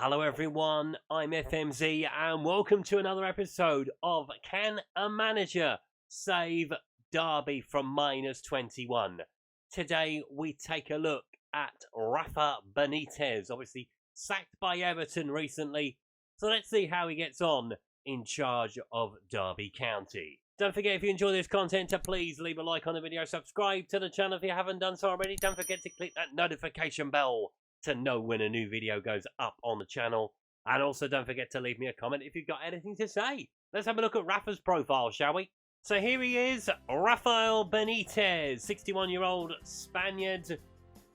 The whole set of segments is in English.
Hello everyone, I'm FMZ and welcome to another episode of Can a Manager Save Derby from -21? Today we take a look at Rafa Benitez, obviously sacked by Everton recently, so let's see how he gets on in charge of Derby County. Don't forget, if you enjoy this content, to please leave a like on the video, subscribe to the channel if you haven't done so already. Don't forget to click that notification bell to know when a new video goes up on the channel. And also don't forget to leave me a comment if you've got anything to say. Let's have a look at Rafa's profile, shall we? So here he is, Rafael Benitez, 61-year-old Spaniard.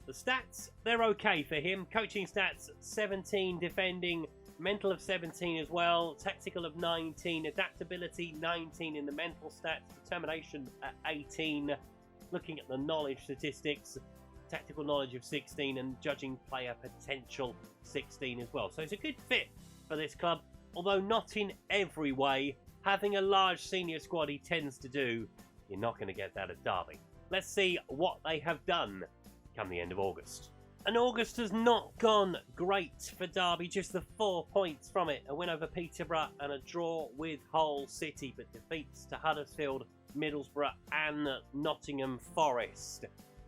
The stats, they're okay for him. Coaching stats, 17, defending, mental of 17 as well, tactical of 19, adaptability 19 in the mental stats, determination at 18, looking at the knowledge statistics, tactical knowledge of 16 and judging player potential 16 as well. So it's a good fit for this club, although not in every way. Having a large senior squad he tends to do, you're not going to get that at Derby. Let's see what they have done come the end of August. And August has not gone great for Derby, just the 4 points from it. A win over Peterborough and a draw with Hull City, but defeats to Huddersfield, Middlesbrough and Nottingham Forest.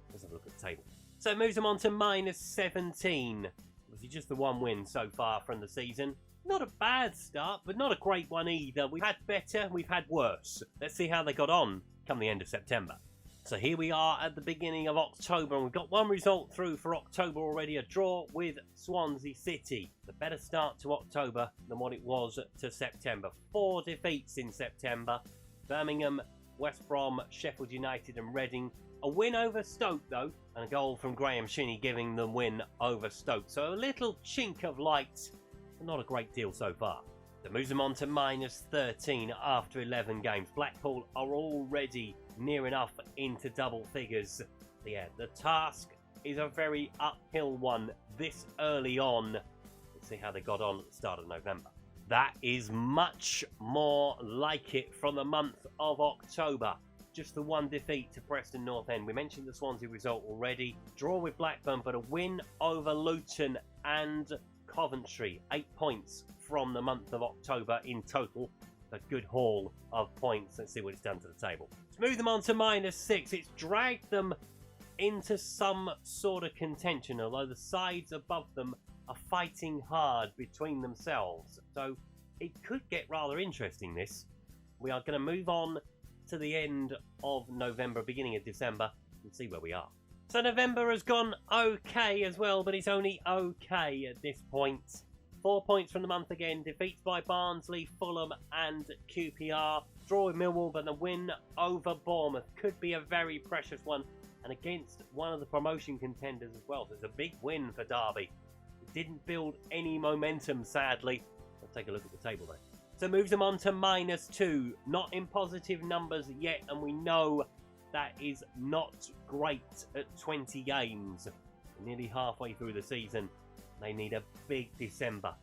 Let's have a look at the table. So it moves them on to -17. Obviously just the one win so far from the season. Not a bad start, but not a great one either. We've had better, we've had worse. Let's see how they got on come the end of September. So here we are at the beginning of October, and we've got one result through for October already, a draw with Swansea City. The better start to October than what it was to September. 4 defeats in September. Birmingham, West Brom, Sheffield United and Reading. A win over Stoke though, and a goal from Graham Shinney giving them win over Stoke. So a little chink of light, but not a great deal so far. That moves them on to -13 after 11 games. Blackpool are already near enough into double figures. So yeah, the task is a very uphill one this early on. Let's see how they got on at the start of November. That is much more like it from the month of October. Just the one defeat to Preston North End. We mentioned the Swansea result already. Draw with Blackburn, but a win over Luton and Coventry. 8 points from the month of October in total. A good haul of points. Let's see what it's done to the table. Let's move them on to -6. It's dragged them into some sort of contention, although the sides above them are fighting hard between themselves. So it could get rather interesting, this. We are going to move on to the end of November, beginning of December, and see where we are. So November has gone okay as well, but it's only okay at this point. 4 points from the month again, defeats by Barnsley, Fulham and QPR. Draw with Millwall, but the win over Bournemouth could be a very precious one, and against one of the promotion contenders as well. So it's a big win for Derby. It didn't build any momentum, sadly. Let's take a look at the table though. So moves them on to -2. Not in positive numbers yet, and we know that is not great at 20 games. Nearly halfway through the season. They need a big December.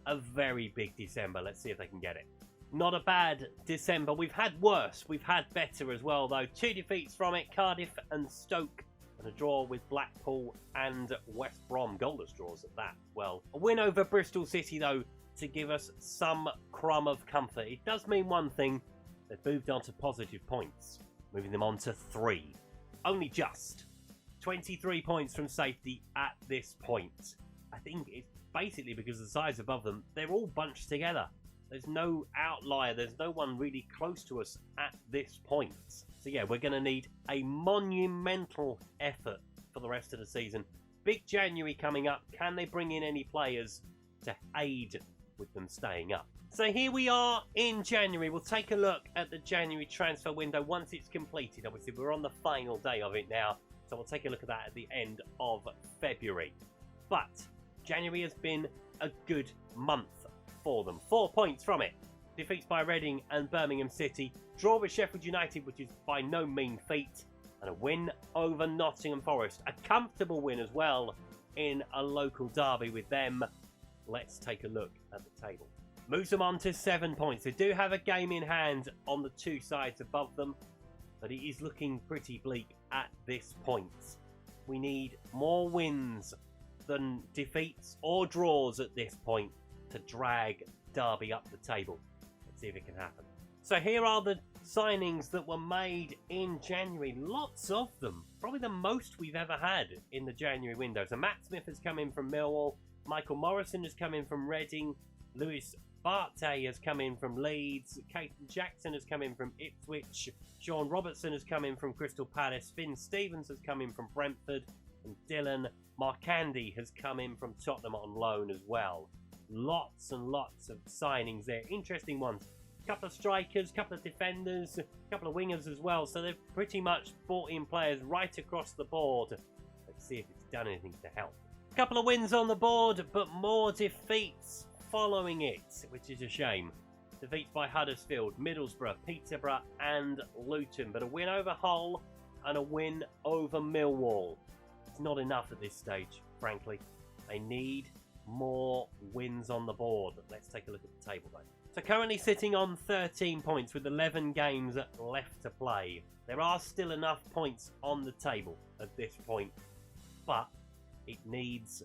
A very big December. Let's see if they can get it. Not a bad December. We've had worse. We've had better as well, though. 2 defeats from it. Cardiff and Stoke. And a draw with Blackpool and West Brom. Goalless draws at that. Well, a win over Bristol City, though, to give us some crumb of comfort. It does mean one thing. They've moved on to positive points. Moving them on to 3. Only just. 23 points from safety at this point. I think it's basically because the sides above them, they're all bunched together. There's no outlier. There's no one really close to us at this point. So yeah, we're going to need a monumental effort for the rest of the season. Big January coming up. Can they bring in any players to aid with them staying up? So here we are in January. We'll take a look at the January transfer window once it's completed. Obviously, we're on the final day of it now. So we'll take a look at that at the end of February. But January has been a good month for them. 4 points from it. Defeats by Reading and Birmingham City. Draw with Sheffield United, which is by no mean feat. And a win over Nottingham Forest. A comfortable win as well in a local derby with them. Let's take a look at the table. Moves them on to 7 points. They do have a game in hand on the 2 sides above them, but it is looking pretty bleak at this point. We need more wins than defeats or draws at this point to drag Derby up the table. Let's see if it can happen. So here are the signings that were made in January. Lots of them. Probably the most we've ever had in the January window. So Matt Smith has come in from Millwall. Michael Morrison has come in from Reading. Lewis Barté has come in from Leeds. Caden Jackson has come in from Ipswich. Sean Robertson has come in from Crystal Palace. Finn Stevens has come in from Brentford. And Dylan Marcandi has come in from Tottenham on loan as well. Lots and lots of signings there. Interesting ones. A couple of strikers, a couple of defenders, a couple of wingers as well. So they've pretty much brought in players right across the board. Let's see if it's done anything to help. A couple of wins on the board, but more defeats following it, which is a shame. Defeats by Huddersfield, Middlesbrough, Peterborough and Luton. But a win over Hull and a win over Millwall. It's not enough at this stage, frankly. They need more wins on the board. Let's take a look at the table though. So currently sitting on 13 points with 11 games left to play. There are still enough points on the table at this point, but it needs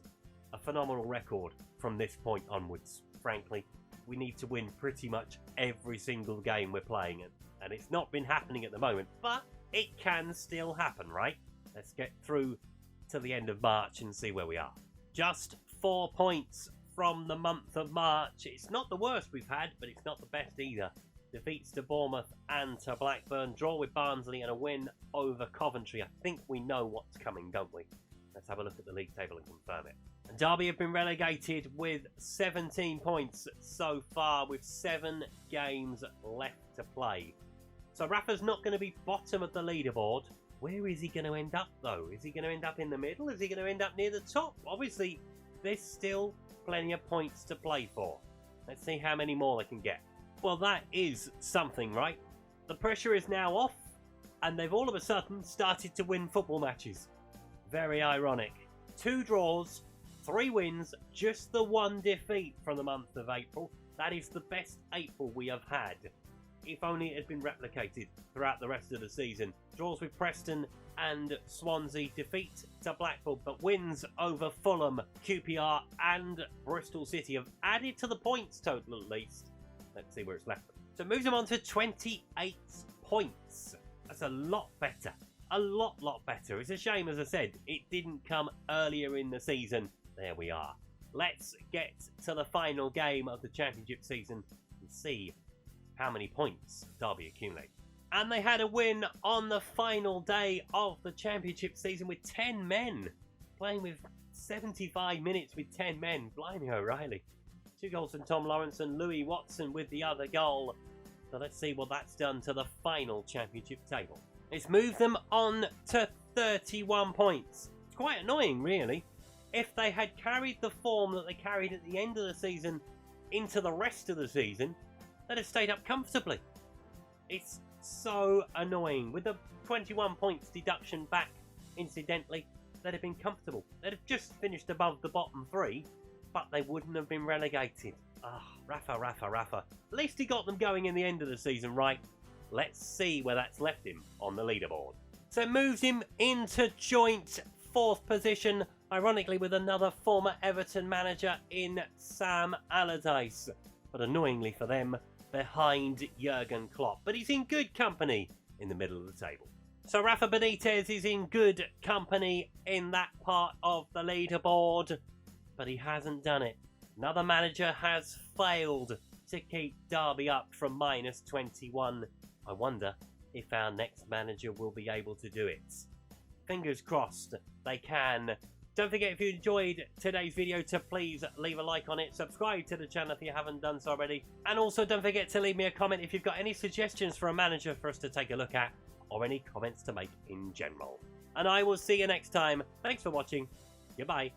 a phenomenal record from this point onwards. Frankly, we need to win pretty much every single game we're playing in, and it's not been happening at the moment, but it can still happen, right? Let's get through to the end of March and see where we are. Just 4 points from the month of March. It's not the worst we've had, but it's not the best either. Defeats to Bournemouth and to Blackburn, draw with Barnsley and a win over Coventry. I think we know what's coming, don't we? Let's have a look at the league table and confirm it. And Derby have been relegated with 17 points so far, with 7 games left to play. So Rafa's not going to be bottom of the leaderboard. Where is he going to end up though? Is he going to end up in the middle? Is he going to end up near the top? Obviously, there's still plenty of points to play for. Let's see how many more they can get. Well, that is something, right? The pressure is now off, and they've all of a sudden started to win football matches. Very ironic. 2 draws, 3 wins, just the 1 defeat from the month of April. That is the best April we have had. If only it had been replicated throughout the rest of the season. Draws with Preston and Swansea, defeat to Blackpool, but wins over Fulham, QPR and Bristol City have added to the points total at least. Let's see where it's left them. So it moves them on to 28 points. That's a lot better. A lot better. It's a shame, as I said, it didn't come earlier in the season. There we are. Let's get to the final game of the championship season and see how many points Derby accumulate. And they had a win on the final day of the championship season with 10 men. Playing with 75 minutes with 10 men. Blimey O'Reilly. 2 goals from Tom Lawrence and Louis Watson with the other goal. So let's see what that's done to the final championship table. It's moved them on to 31 points. It's quite annoying, really. If they had carried the form that they carried at the end of the season into the rest of the season, they'd have stayed up comfortably. It's so annoying. With the 21 points deduction back, incidentally, they'd have been comfortable. They'd have just finished above the bottom 3, but they wouldn't have been relegated. Rafa. At least he got them going in the end of the season, right? Let's see where that's left him on the leaderboard. So it moves him into joint 4th position, ironically with another former Everton manager in Sam Allardyce. But annoyingly for them, behind Jurgen Klopp. But he's in good company in the middle of the table. So Rafa Benitez is in good company in that part of the leaderboard, but he hasn't done it. Another manager has failed to keep Derby up from -21. I wonder if our next manager will be able to do it. Fingers crossed they can. Don't forget, if you enjoyed today's video, to please leave a like on it. Subscribe to the channel if you haven't done so already. And also don't forget to leave me a comment if you've got any suggestions for a manager for us to take a look at, or any comments to make in general. And I will see you next time. Thanks for watching. Goodbye.